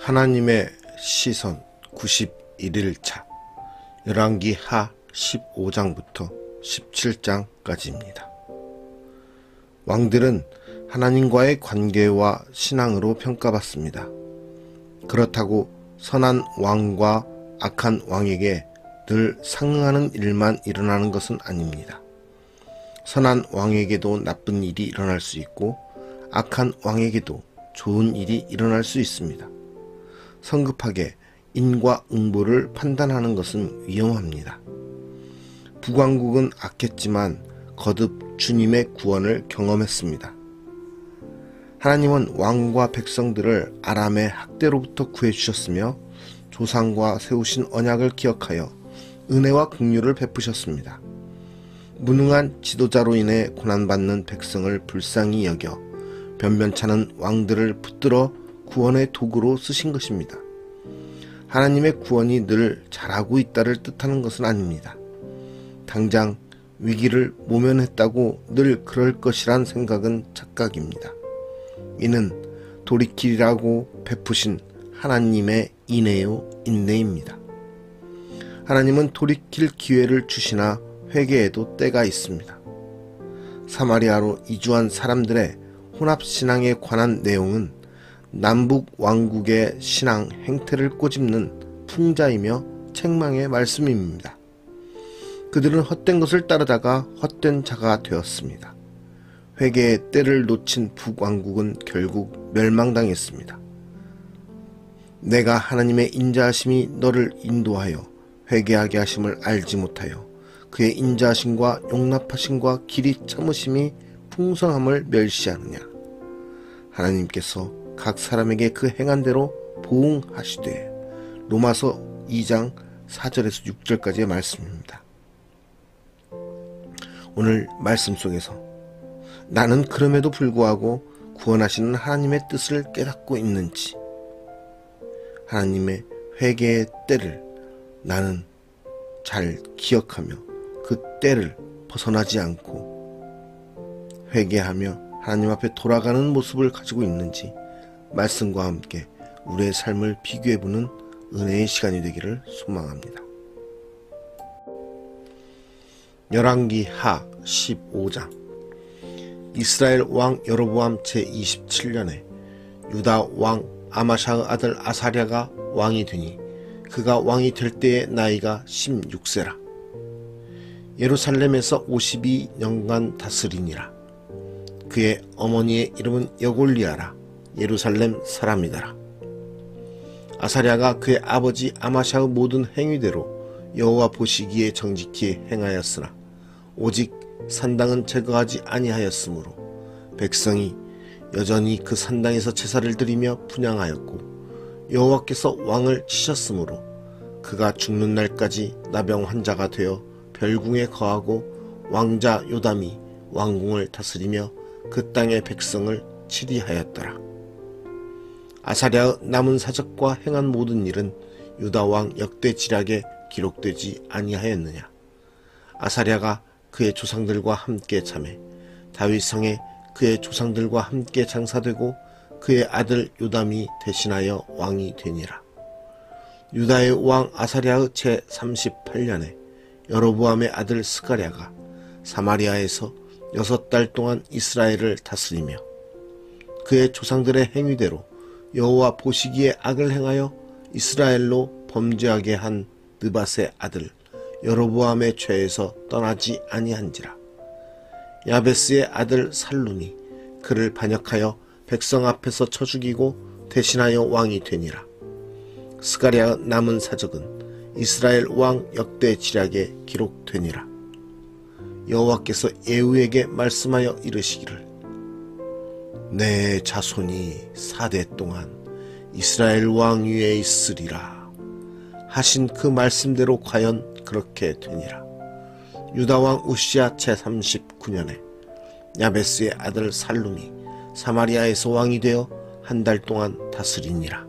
하나님의 시선 91일차 열왕기 하 15장부터 17장까지입니다. 왕들은 하나님과의 관계와 신앙으로 평가받습니다. 그렇다고 선한 왕과 악한 왕에게 늘 상응하는 일만 일어나는 것은 아닙니다. 선한 왕에게도 나쁜 일이 일어날 수 있고 악한 왕에게도 좋은 일이 일어날 수 있습니다. 성급하게 인과 응보를 판단하는 것은 위험합니다. 북왕국은 악했지만 거듭 주님의 구원을 경험했습니다. 하나님은 왕과 백성들을 아람의 학대로부터 구해주셨으며 조상과 세우신 언약을 기억하여 은혜와 긍휼을 베푸셨습니다. 무능한 지도자로 인해 고난받는 백성을 불쌍히 여겨 변변찮은 왕들을 붙들어 구원의 도구로 쓰신 것입니다. 하나님의 구원이 늘 잘하고 있다를 뜻하는 것은 아닙니다. 당장 위기를 모면했다고 늘 그럴 것이란 생각은 착각입니다. 이는 돌이키리라고 베푸신 하나님의 인애요 인내입니다. 하나님은 돌이킬 기회를 주시나 회개에도 때가 있습니다. 사마리아로 이주한 사람들의 혼합신앙에 관한 내용은 남북 왕국의 신앙 행태를 꼬집는 풍자이며 책망의 말씀입니다. 그들은 헛된 것을 따르다가 헛된 자가 되었습니다. 회개의 때를 놓친 북왕국은 결국 멸망당했습니다. 내가 하나님의 인자하심이 너를 인도하여 회개하게 하심을 알지 못하여 그의 인자하심과 용납하심과 길이 참으심이 풍성함을 멸시하느냐. 하나님께서 각 사람에게 그 행한 대로 보응하시되. 로마서 2장 4절에서 6절까지의 말씀입니다. 오늘 말씀 속에서 나는 그럼에도 불구하고 구원하시는 하나님의 뜻을 깨닫고 있는지, 하나님의 회개의 때를 나는 잘 기억하며 그 때를 벗어나지 않고 회개하며 하나님 앞에 돌아가는 모습을 가지고 있는지 말씀과 함께 우리의 삶을 비교해보는 은혜의 시간이 되기를 소망합니다. 열왕기 하 15장. 이스라엘 왕 여로보암 제27년에 유다 왕 아마샤의 아들 아사랴가 왕이 되니 그가 왕이 될 때의 나이가 16세라. 예루살렘에서 52년간 다스리니라. 그의 어머니의 이름은 여골리아라. 예루살렘 사람이더라. 아사랴가 그의 아버지 아마샤의 모든 행위대로 여호와 보시기에 정직히 행하였으나 오직 산당은 제거하지 아니하였으므로 백성이 여전히 그 산당에서 제사를 드리며 분향하였고 여호와께서 왕을 치셨으므로 그가 죽는 날까지 나병 환자가 되어 별궁에 거하고 왕자 요담이 왕궁을 다스리며 그 땅의 백성을 치리하였더라. 아사랴의 남은 사적과 행한 모든 일은 유다 왕 역대지략에 기록되지 아니하였느냐. 아사랴가 그의 조상들과 함께 자매 다윗성에 그의 조상들과 함께 장사되고 그의 아들 요담이 대신하여 왕이 되니라. 유다의 왕 아사랴의 제38년에 여로보암의 아들 스가랴가 사마리아에서 6달 동안 이스라엘을 다스리며 그의 조상들의 행위대로 여호와 보시기에 악을 행하여 이스라엘로 범죄하게 한 느밧의 아들 여로보암의 죄에서 떠나지 아니한지라. 야베스의 아들 살룸이 그를 반역하여 백성 앞에서 쳐 죽이고 대신하여 왕이 되니라. 스가랴의 남은 사적은 이스라엘 왕 역대지략에 기록되니라. 여호와께서 예후에게 말씀하여 이르시기를 내 자손이 4대 동안 이스라엘 왕 위에 있으리라 하신 그 말씀대로 과연 그렇게 되니라. 유다 왕 우시야 제39년에 야베스의 아들 살룸이 사마리아에서 왕이 되어 1달 동안 다스리니라.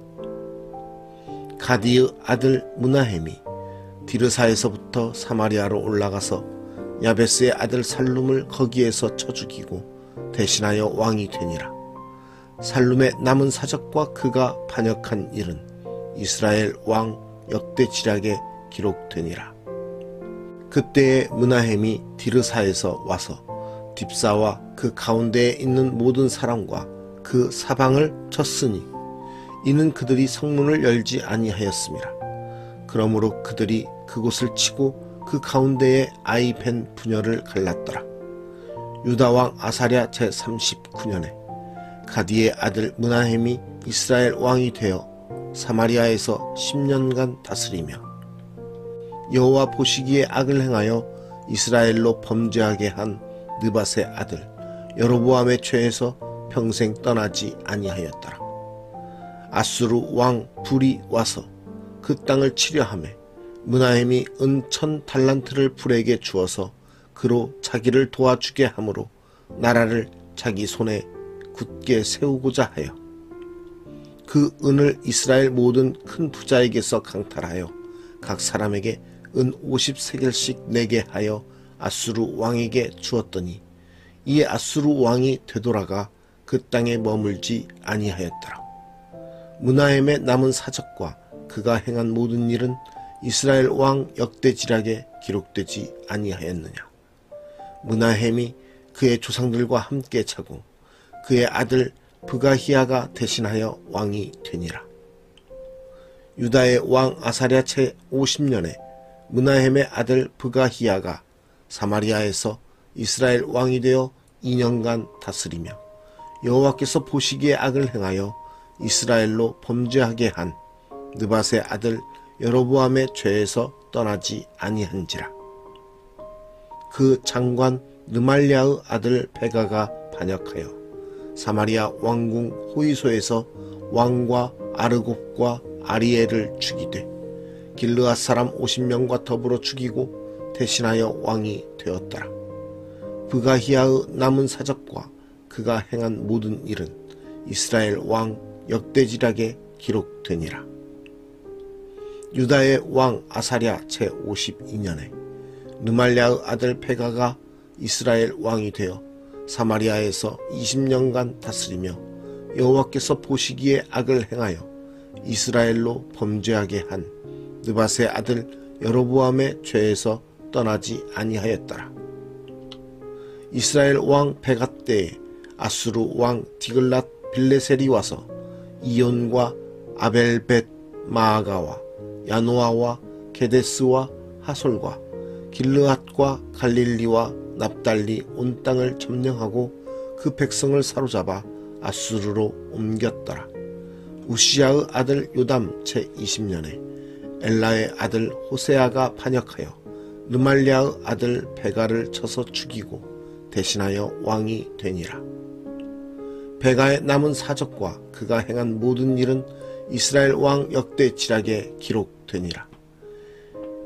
가디의 아들 무나헴이 디르사에서부터 사마리아로 올라가서 야베스의 아들 살룸을 거기에서 쳐 죽이고 대신하여 왕이 되니라. 살룸의 남은 사적과 그가 반역한 일은 이스라엘 왕 역대지략에 기록되니라. 그때에 므나헴이 디르사에서 와서 딥사와 그 가운데에 있는 모든 사람과 그 사방을 쳤으니 이는 그들이 성문을 열지 아니하였음이라. 그러므로 그들이 그곳을 치고 그 가운데에 아이벤 부녀를 갈랐더라. 유다왕 아사랴 제39년에 가디의 아들 므나헴이 이스라엘 왕이 되어 사마리아에서 10년간 다스리며 여호와 보시기에 악을 행하여 이스라엘로 범죄하게 한 느밧의 아들 여로보암의 죄에서 평생 떠나지 아니하였더라. 아수르 왕 불이 와서 그 땅을 치려하매 므나헴이 은 1000달란트를 불에게 주어서 그로 자기를 도와주게 하므로 나라를 자기 손에 굳게 세우고자 하여 그 은을 이스라엘 모든 큰 부자에게서 강탈하여 각 사람에게 은 50세겔씩 내게 하여 아수르 왕에게 주었더니 이에 아수르 왕이 되돌아가 그 땅에 머물지 아니하였더라. 므나헴의 남은 사적과 그가 행한 모든 일은 이스라엘 왕 역대지략에 기록되지 아니하였느냐. 므나헴이 그의 조상들과 함께 차고 그의 아들 브가히야가 대신하여 왕이 되니라. 유다의 왕 아사랴 제 50년에 므나헴의 아들 브가히야가 사마리아에서 이스라엘 왕이 되어 2년간 다스리며 여호와께서 보시기에 악을 행하여 이스라엘로 범죄하게 한 느밧의 아들 여로보암의 죄에서 떠나지 아니한지라. 그 장관 르말랴의 아들 베가가 반역하여 사마리아 왕궁 호이소에서 왕과 아르곱과 아리엘을 죽이되 길르앗 사람 50명과 더불어 죽이고 대신하여 왕이 되었더라. 브가히야의 남은 사적과 그가 행한 모든 일은 이스라엘 왕 역대지략에 기록되니라. 유다의 왕 아사랴 제 52년에 르말랴의 아들 베가가 이스라엘 왕이 되어 사마리아에서 20년간 다스리며 여호와께서 보시기에 악을 행하여 이스라엘로 범죄하게 한 느밧의 아들 여로보암의 죄에서 떠나지 아니하였더라. 이스라엘 왕 베가 때에 아수르 왕 디글랏 빌레셀이 와서 이온과 아벨벳 마아가와 야노아와 게데스와 하솔과 길르앗과 갈릴리와 납달리 온 땅을 점령하고 그 백성을 사로잡아 아수르로 옮겼더라. 우시야의 아들 요담 제20년에 엘라의 아들 호세아가 반역하여 르말랴의 아들 베가를 쳐서 죽이고 대신하여 왕이 되니라. 베가의 남은 사적과 그가 행한 모든 일은 이스라엘 왕 역대지략에 기록되니라.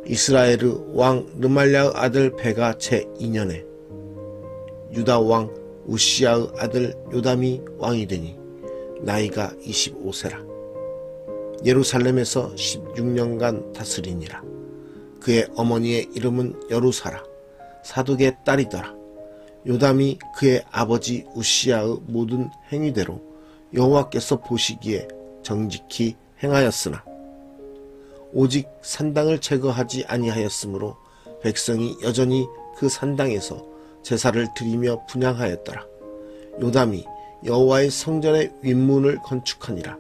이스라엘의 왕 르말랴의 아들 베가 제2년에 유다 왕 우시야의 아들 요담이 왕이 되니 나이가 25세라. 예루살렘에서 16년간 다스리니라. 그의 어머니의 이름은 여루사라. 사독의 딸이더라. 요담이 그의 아버지 우시야의 모든 행위대로 여호와께서 보시기에 정직히 행하였으나 오직 산당을 제거하지 아니하였으므로 백성이 여전히 그 산당에서 제사를 드리며 분향하였더라. 요담이 여호와의 성전의 윗문을 건축하니라.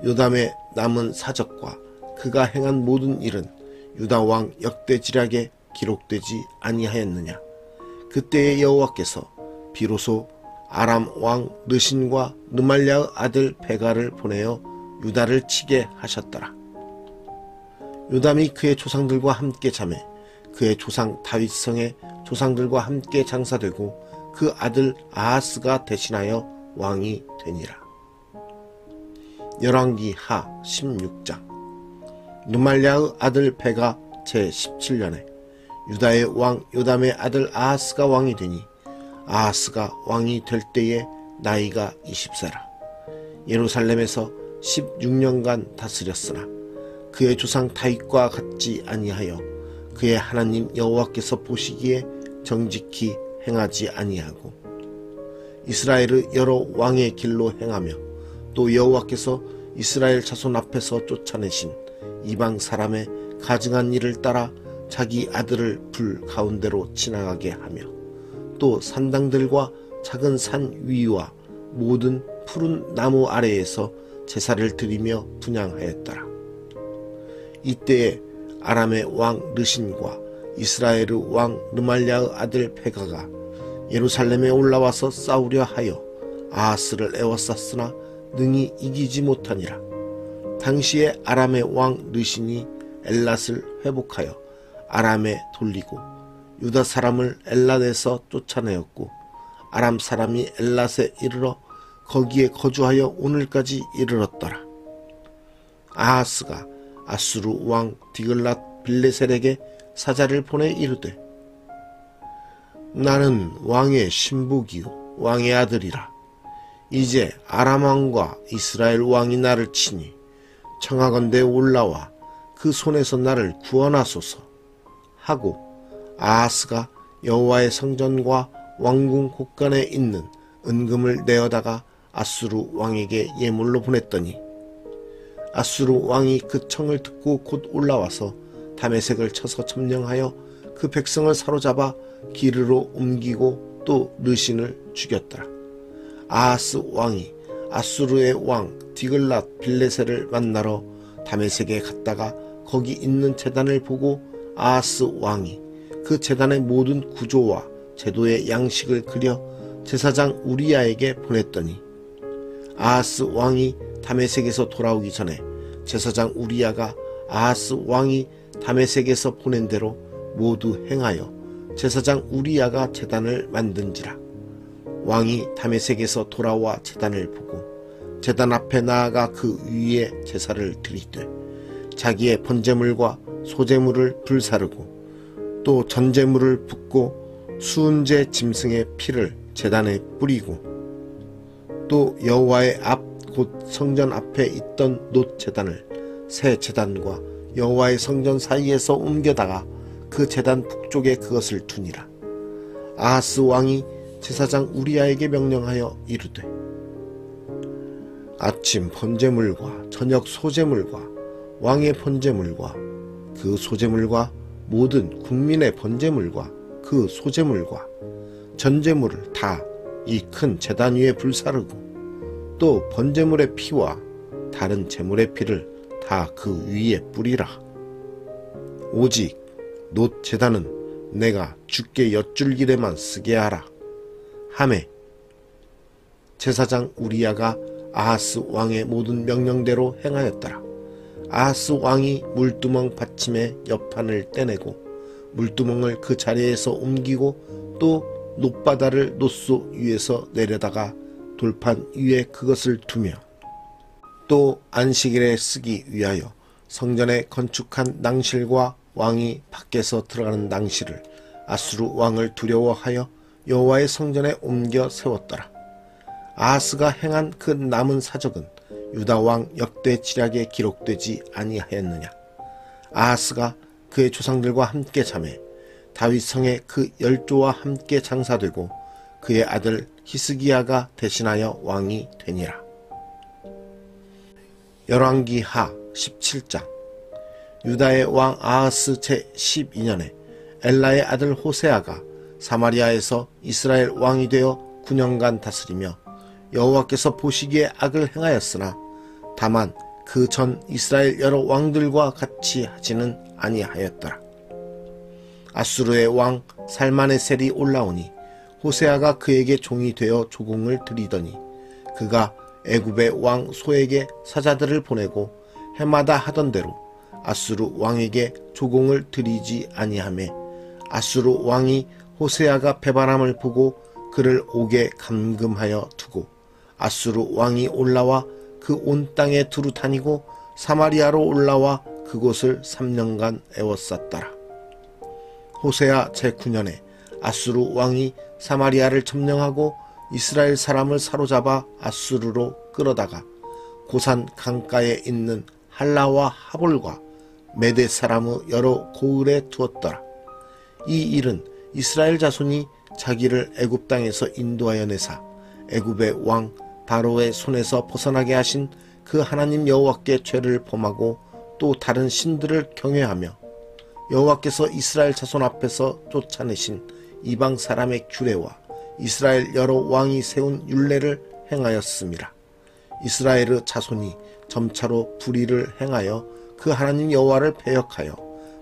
요담의 남은 사적과 그가 행한 모든 일은 유다 왕 역대지략에 기록되지 아니하였느냐. 그때의 여호와께서 비로소 아람 왕 르신과 르말랴의 아들 베가를 보내어 유다를 치게 하셨더라. 요담이 그의 조상들과 함께 자매 그의 조상 다윗성의 조상들과 함께 장사되고 그 아들 아하스가 대신하여 왕이 되니라. 열왕기 하 16장. 르말랴의 아들 베가 제17년에 유다의 왕 요담의 아들 아하스가 왕이 되니 아하스가 왕이 될 때에 나이가 20세라. 예루살렘에서 16년간 다스렸으나 그의 조상 다윗과 같지 아니하여 그의 하나님 여호와께서 보시기에 정직히 행하지 아니하고 이스라엘의 여러 왕의 길로 행하며 또 여호와께서 이스라엘 자손 앞에서 쫓아내신 이방 사람의 가증한 일을 따라 자기 아들을 불 가운데로 지나가게 하며 또 산당들과 작은 산 위와 모든 푸른 나무 아래에서 제사를 드리며 분향하였더라. 이때에 아람의 왕 르신과 이스라엘의 왕 르말랴의 아들 페가가 예루살렘에 올라와서 싸우려 하여 아하스를 에워쌌으나 능히 이기지 못하니라. 당시에 아람의 왕 르신이 엘랏을 회복하여 아람에 돌리고 유다 사람을 엘랏에서 쫓아내었고 아람 사람이 엘랏에 이르러 거기에 거주하여 오늘까지 이르렀더라. 아하스가 아수르 왕 디글랏 빌레셀에게 사자를 보내 이르되 나는 왕의 신복이요 왕의 아들이라. 이제 아람 왕과 이스라엘 왕이 나를 치니 청하건대 올라와 그 손에서 나를 구원하소서 하고 아하스가 여호와의 성전과 왕궁 곳간에 있는 은금을 내어다가 아수르 왕에게 예물로 보냈더니 아수르 왕이 그 청을 듣고 곧 올라와서 다메섹을 쳐서 점령하여 그 백성을 사로잡아 기르로 옮기고 또 르신을 죽였더라. 아하스 왕이 아수르의 왕 디글랏 빌레셀을 만나러 다메섹에 갔다가 거기 있는 제단을 보고 아하스 왕이 그 제단의 모든 구조와 제도의 양식을 그려 제사장 우리야에게 보냈더니 아하스 왕이 다메섹에서 돌아오기 전에 제사장 우리야가 아하스 왕이 다메섹에서 보낸 대로 모두 행하여 제사장 우리야가 제단을 만든지라. 왕이 다메섹에서 돌아와 제단을 보고 제단 앞에 나아가 그 위에 제사를 드리되 자기의 번제물과 소제물을 불사르고 또 전제물을 붓고 수은제 짐승의 피를 제단에 뿌리고 또 여호와의 앞 곧 성전 앞에 있던 놋 제단을 새 제단과 여호와의 성전 사이에서 옮겨다가 그 제단 북쪽에 그것을 두니라. 아하스 왕이 제사장 우리야에게 명령하여 이르되 아침 번제물과 저녁 소제물과 왕의 번제물과 그 소제물과 모든 국민의 번제물과 그 소제물과 전제물을 다 이 큰 제단 위에 불사르고 또 번제물의 피와 다른 제물의 피를 다 그 위에 뿌리라. 오직 놋 제단은 내가 주께 엿줄 길에만 쓰게 하라 하매 제사장 우리야가 아하스 왕의 모든 명령대로 행하였더라. 아하스 왕이 물두멍 받침의 옆판을 떼내고 물두멍을 그 자리에서 옮기고 또 놋바다를 놋소 위에서 내려다가 돌판 위에 그것을 두며 또 안식일에 쓰기 위하여 성전에 건축한 낭실과 왕이 밖에서 들어가는 낭실을 아수르 왕을 두려워하여 여호와의 성전에 옮겨 세웠더라. 아하스가 행한 그 남은 사적은 유다 왕 역대 지략에 기록되지 아니하였느냐. 아하스가 그의 조상들과 함께 잠에 다윗 성에 그 열조와 함께 장사되고 그의 아들 히스기야가 대신하여 왕이 되니라. 열왕기하 17장. 유다의 왕 아하스 제12년에 엘라의 아들 호세아가 사마리아에서 이스라엘 왕이 되어 9년간 다스리며 여호와께서 보시기에 악을 행하였으나 다만 그 전 이스라엘 여러 왕들과 같이 하지는 아니하였더라. 아수르의 왕 살마네셀이 올라오니 호세아가 그에게 종이 되어 조공을 드리더니 그가 애굽의 왕 소에게 사자들을 보내고 해마다 하던 대로 아수르 왕에게 조공을 드리지 아니하매 아수르 왕이 호세아가 배반함을 보고 그를 옥에 감금하여 두고 아수르 왕이 올라와 그 온 땅에 두루 다니고 사마리아로 올라와 그곳을 3년간 애워쌌더라. 호세아 제9년에 아수르 왕이 사마리아를 점령하고 이스라엘 사람을 사로잡아 아수르로 끌어다가 고산 강가에 있는 할라와 하볼과 메대 사람의 여러 고을에 두었더라. 이 일은 이스라엘 자손이 자기를 애굽 땅에서 인도하여 내사 애굽의 왕 바로의 손에서 벗어나게 하신 그 하나님 여호와께 죄를 범하고 또 다른 신들을 경외하며 여호와께서 이스라엘 자손 앞에서 쫓아내신 이방 사람의 규례와 이스라엘 여러 왕이 세운 율례를 행하였음이라. 이스라엘의 자손이 점차로 불의를 행하여 그 하나님 여호와를 배역하여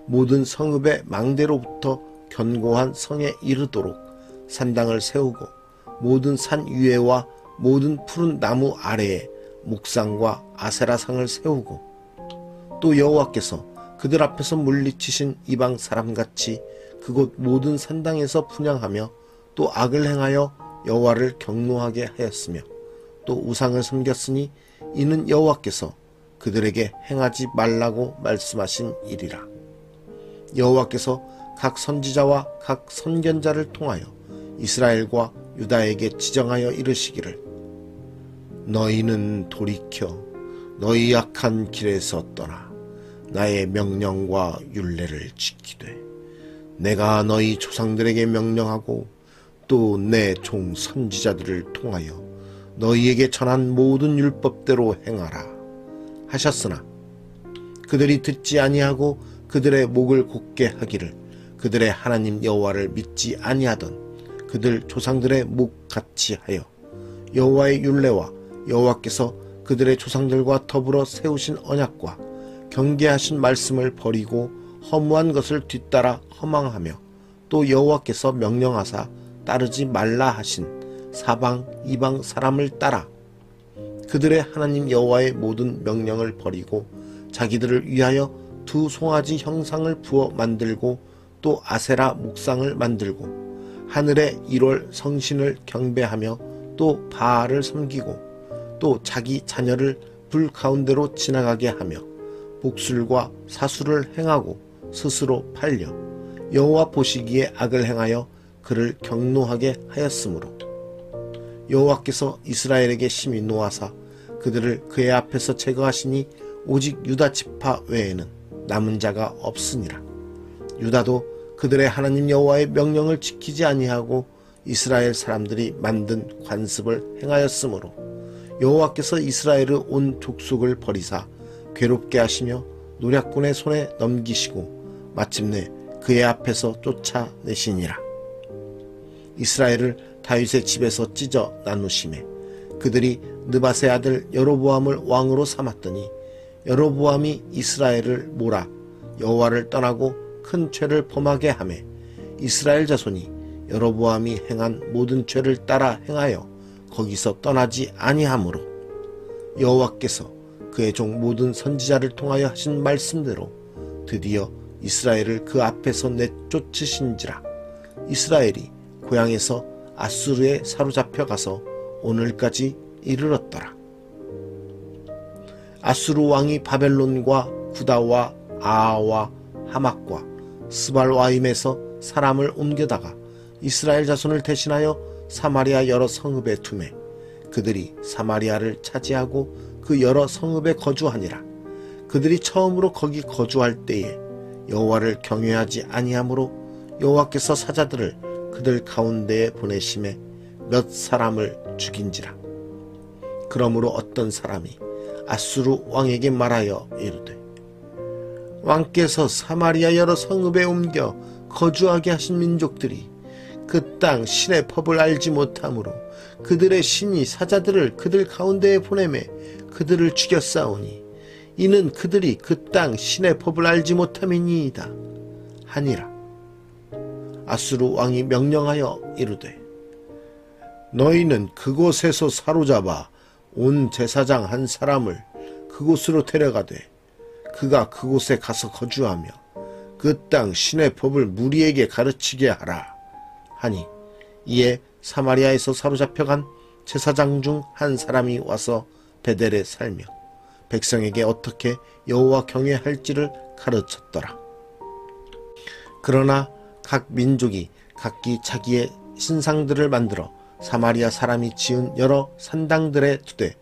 모든 성읍의 망대로부터 견고한 성에 이르도록 산당을 세우고 모든 산 위에와 모든 푸른 나무 아래에 목상과 아세라상을 세우고 또 여호와께서 그들 앞에서 물리치신 이방 사람같이 그곳 모든 산당에서 분향하며 또 악을 행하여 여호와를 경노하게 하였으며 또 우상을 섬겼으니 이는 여호와께서 그들에게 행하지 말라고 말씀하신 일이라. 여호와께서 각 선지자와 각 선견자를 통하여 이스라엘과 유다에게 지정하여 이르시기를 너희는 돌이켜 너희 악한 길에서 떠나 나의 명령과 율례를 지키되 내가 너희 조상들에게 명령하고 또 내 종 선지자들을 통하여 너희에게 전한 모든 율법대로 행하라 하셨으나 그들이 듣지 아니하고 그들의 목을 곧게 하기를 그들의 하나님 여호와를 믿지 아니하던 그들 조상들의 목같이 하여 여호와의 율례와 여호와께서 그들의 조상들과 더불어 세우신 언약과 경계하신 말씀을 버리고 허무한 것을 뒤따라 허망하며 또 여호와께서 명령하사 따르지 말라 하신 사방 이방 사람을 따라 그들의 하나님 여호와의 모든 명령을 버리고 자기들을 위하여 두 송아지 형상을 부어 만들고 또 아세라 목상을 만들고 하늘의 1월 성신을 경배하며 또 바알을 섬기고 또 자기 자녀를 불 가운데로 지나가게 하며 복술과 사술을 행하고 스스로 팔려 여호와 보시기에 악을 행하여 그를 경노하게 하였으므로 여호와께서 이스라엘에게 심히 노하사 그들을 그의 앞에서 제거하시니 오직 유다 지파 외에는 남은 자가 없으니라. 유다도 그들의 하나님 여호와의 명령을 지키지 아니하고 이스라엘 사람들이 만든 관습을 행하였으므로 여호와께서 이스라엘의 온 족속을 버리사 괴롭게 하시며 노략군의 손에 넘기시고 마침내 그의 앞에서 쫓아내시니라. 이스라엘을 다윗의 집에서 찢어 나누심에 그들이 느밧의 아들 여로보암을 왕으로 삼았더니 여로보암이 이스라엘을 몰아 여호와를 떠나고 큰 죄를 범하게 하매 이스라엘 자손이 여로보암이 행한 모든 죄를 따라 행하여 거기서 떠나지 아니하므로 여호와께서 그의 종 모든 선지자를 통하여 하신 말씀대로 드디어 이스라엘을 그 앞에서 내쫓으신지라. 이스라엘이 고향에서 아수르에 사로잡혀 가서 오늘까지 이르렀더라. 아수르 왕이 바벨론과 구다와 아하와 하맛과 스발와임에서 사람을 옮겨다가 이스라엘 자손을 대신하여 사마리아 여러 성읍에 두매 그들이 사마리아를 차지하고 그 여러 성읍에 거주하니라. 그들이 처음으로 거기 거주할 때에 여호와를 경외하지 아니하므로 여호와께서 사자들을 그들 가운데에 보내심에 몇 사람을 죽인지라. 그러므로 어떤 사람이 아수르 왕에게 말하여 이르되 왕께서 사마리아 여러 성읍에 옮겨 거주하게 하신 민족들이 그 땅 신의 법을 알지 못하므로 그들의 신이 사자들을 그들 가운데에 보내매 그들을 죽였사오니 이는 그들이 그 땅 신의 법을 알지 못함이니이다 하니라. 아수르 왕이 명령하여 이르되 너희는 그곳에서 사로잡아 온 제사장 한 사람을 그곳으로 데려가되 그가 그곳에 가서 거주하며 그 땅 신의 법을 무리에게 가르치게 하라 하니 이에 사마리아에서 사로잡혀간 제사장 중 한 사람이 와서 베델에 살며 백성에게 어떻게 여호와 경외할지를 가르쳤더라. 그러나 각 민족이 각기 자기의 신상들을 만들어 사마리아 사람이 지은 여러 산당들에 두되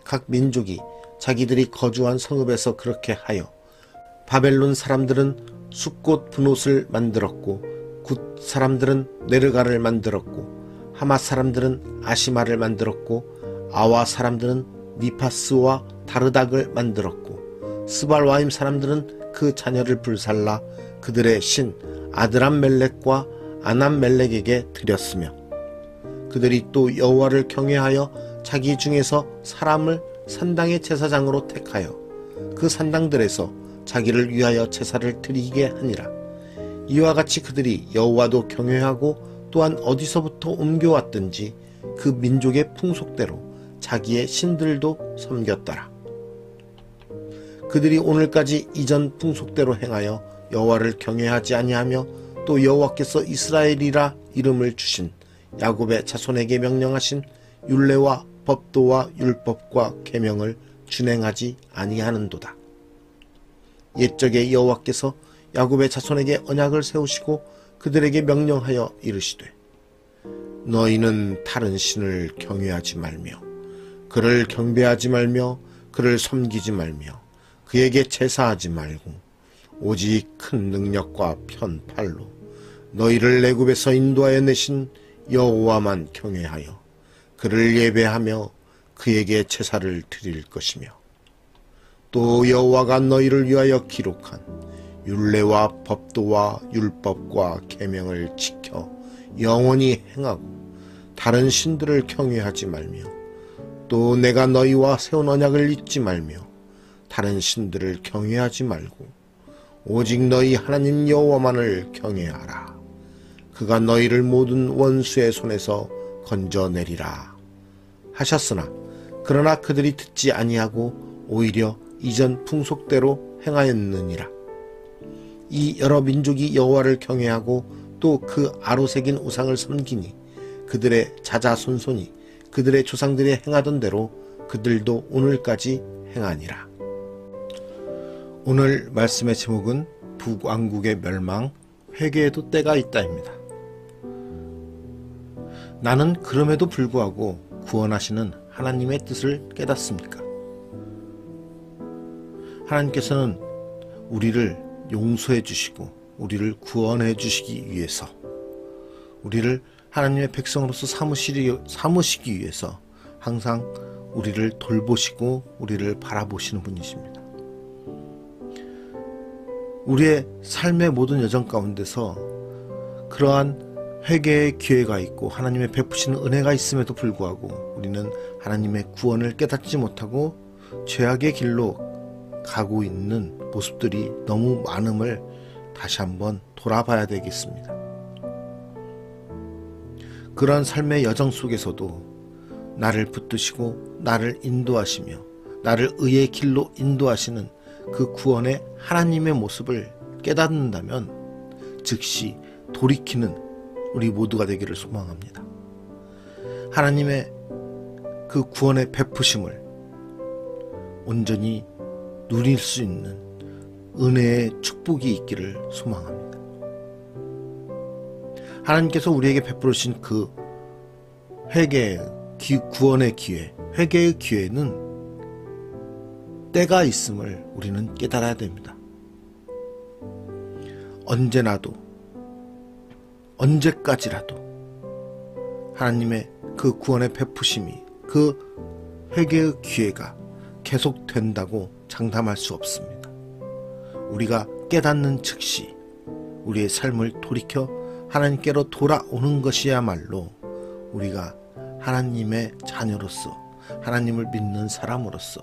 각 민족이 자기들이 거주한 성읍에서 그렇게 하여 바벨론 사람들은 숫꽃 분옷을 만들었고 굿 사람들은 네르가를 만들었고 하맛 사람들은 아시마를 만들었고 아와 사람들은 니파스와 다르닥을 만들었고 스발와임 사람들은 그 자녀를 불살라 그들의 신 아드람멜렉과 아남멜렉에게 드렸으며 그들이 또 여호와를 경외하여 자기 중에서 사람을 산당의 제사장으로 택하여 그 산당들에서 자기를 위하여 제사를 드리게 하니라. 이와 같이 그들이 여호와도 경외하고 또한 어디서부터 옮겨왔든지 그 민족의 풍속대로 자기의 신들도 섬겼더라. 그들이 오늘까지 이전 풍속대로 행하여 여호와를 경외하지 아니하며 또 여호와께서 이스라엘이라 이름을 주신 야곱의 자손에게 명령하신 율례와 법도와 율법과 계명을 준행하지 아니하는도다. 옛적에 여호와께서 야곱의 자손에게 언약을 세우시고 그들에게 명령하여 이르시되 너희는 다른 신을 경외하지 말며 그를 경배하지 말며 그를 섬기지 말며 그에게 제사하지 말고 오직 큰 능력과 편팔로 너희를 애굽에서 인도하여 내신 여호와만 경외하여 그를 예배하며 그에게 제사를 드릴 것이며 또 여호와가 너희를 위하여 기록한 율례와 법도와 율법과 계명을 지켜 영원히 행하고 다른 신들을 경외하지 말며 또 내가 너희와 세운 언약을 잊지 말며 다른 신들을 경외하지 말고 오직 너희 하나님 여호와만을 경외하라. 그가 너희를 모든 원수의 손에서 건져내리라 하셨으나 그러나 그들이 듣지 아니하고 오히려 이전 풍속대로 행하였느니라. 이 여러 민족이 여호와를 경외하고 또 그 아로새긴 우상을 섬기니 그들의 자자손손이 그들의 조상들이 행하던 대로 그들도 오늘까지 행하니라. 오늘 말씀의 제목은 북왕국의 멸망, 회개에도 때가 있다입니다. 나는 그럼에도 불구하고 구원하시는 하나님의 뜻을 깨닫습니까? 하나님께서는 우리를 용서해 주시고 우리를 구원해 주시기 위해서 우리를 하나님의 백성으로서 삼으시기 위해서 항상 우리를 돌보시고 우리를 바라보시는 분이십니다. 우리의 삶의 모든 여정 가운데서 그러한 회개의 기회가 있고 하나님의 베푸시는 은혜가 있음에도 불구하고 우리는 하나님의 구원을 깨닫지 못하고 죄악의 길로 가고 있는 모습들이 너무 많음을 다시 한번 돌아봐야 되겠습니다. 그러한 삶의 여정 속에서도 나를 붙드시고 나를 인도하시며 나를 의의 길로 인도하시는 그 구원의 하나님의 모습을 깨닫는다면 즉시 돌이키는 우리 모두가 되기를 소망합니다. 하나님의 그 구원의 베푸심을 온전히 누릴 수 있는 은혜의 축복이 있기를 소망합니다. 하나님께서 우리에게 베풀으신 그 회개의 구원의 기회, 회개의 기회는 때가 있음을 우리는 깨달아야 됩니다. 언제나도 언제까지라도 하나님의 그 구원의 베푸심이 그 회개의 기회가 계속된다고 장담할 수 없습니다. 우리가 깨닫는 즉시 우리의 삶을 돌이켜 하나님께로 돌아오는 것이야말로 우리가 하나님의 자녀로서 하나님을 믿는 사람으로서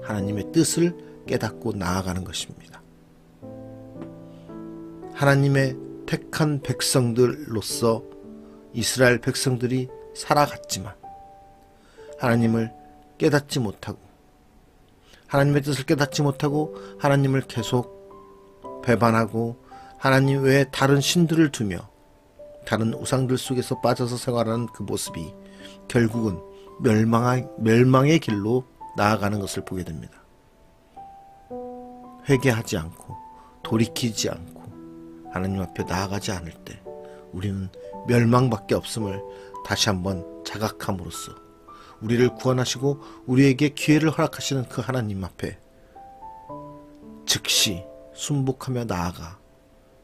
하나님의 뜻을 깨닫고 나아가는 것입니다. 하나님의 택한 백성들로서 이스라엘 백성들이 살아갔지만 하나님을 깨닫지 못하고 하나님의 뜻을 깨닫지 못하고 하나님을 계속 배반하고 하나님 외에 다른 신들을 두며 다른 우상들 속에서 빠져서 생활하는 그 모습이 결국은 멸망의 길로 나아가는 것을 보게 됩니다. 회개하지 않고 돌이키지 않고 하나님 앞에 나아가지 않을 때 우리는 멸망밖에 없음을 다시 한번 자각함으로써 우리를 구원하시고 우리에게 기회를 허락하시는 그 하나님 앞에 즉시 순복하며 나아가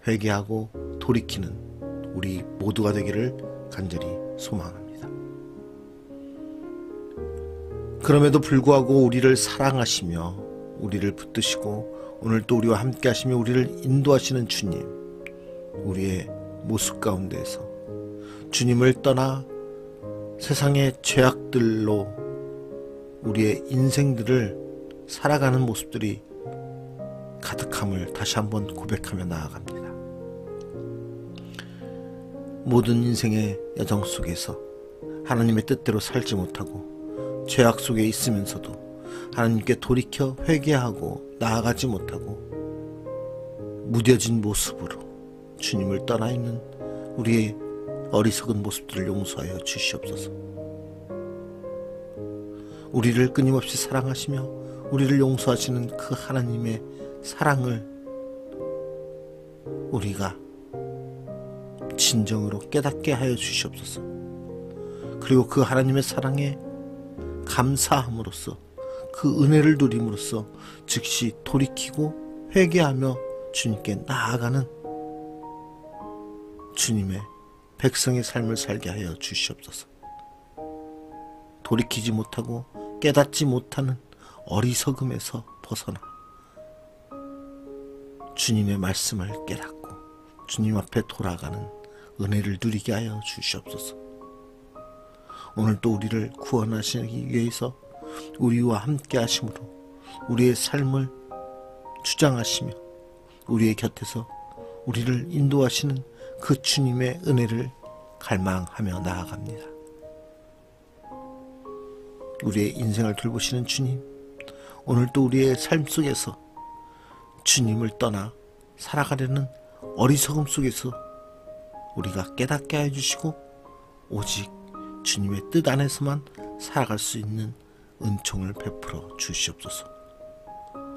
회개하고 돌이키는 우리 모두가 되기를 간절히 소망합니다. 그럼에도 불구하고 우리를 사랑하시며 우리를 붙드시고 오늘 또 우리와 함께 하시며 우리를 인도하시는 주님, 우리의 모습 가운데에서 주님을 떠나 세상의 죄악들로 우리의 인생들을 살아가는 모습들이 가득함을 다시 한번 고백하며 나아갑니다. 모든 인생의 여정 속에서 하나님의 뜻대로 살지 못하고 죄악 속에 있으면서도 하나님께 돌이켜 회개하고 나아가지 못하고 무뎌진 모습으로 주님을 떠나 있는 우리의 어리석은 모습들을 용서하여 주시옵소서. 우리를 끊임없이 사랑하시며 우리를 용서하시는 그 하나님의 사랑을 우리가 진정으로 깨닫게 하여 주시옵소서. 그리고 그 하나님의 사랑에 감사함으로써 그 은혜를 누림으로써 즉시 돌이키고 회개하며 주님께 나아가는 주님의 백성의 삶을 살게 하여 주시옵소서. 돌이키지 못하고 깨닫지 못하는 어리석음에서 벗어나 주님의 말씀을 깨닫고 주님 앞에 돌아가는 은혜를 누리게 하여 주시옵소서. 오늘도 우리를 구원하시기 위해서 우리와 함께 하심으로 우리의 삶을 주장하시며 우리의 곁에서 우리를 인도하시는 그 주님의 은혜를 갈망하며 나아갑니다. 우리의 인생을 돌보시는 주님, 오늘도 우리의 삶 속에서 주님을 떠나 살아가려는 어리석음 속에서 우리가 깨닫게 해주시고 오직 주님의 뜻 안에서만 살아갈 수 있는 은총을 베풀어 주시옵소서.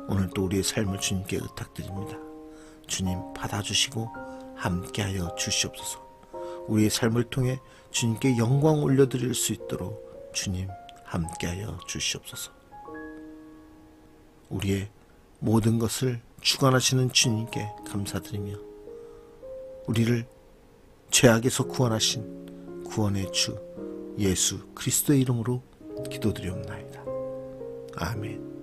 오늘도 우리의 삶을 주님께 의탁드립니다. 주님 받아주시고 함께하여 주시옵소서. 우리의 삶을 통해 주님께 영광 올려드릴 수 있도록 주님 함께하여 주시옵소서. 우리의 모든 것을 주관하시는 주님께 감사드리며 우리를 죄악에서 구원하신 구원의 주 예수 그리스도의 이름으로 기도드리옵나이다. 아멘.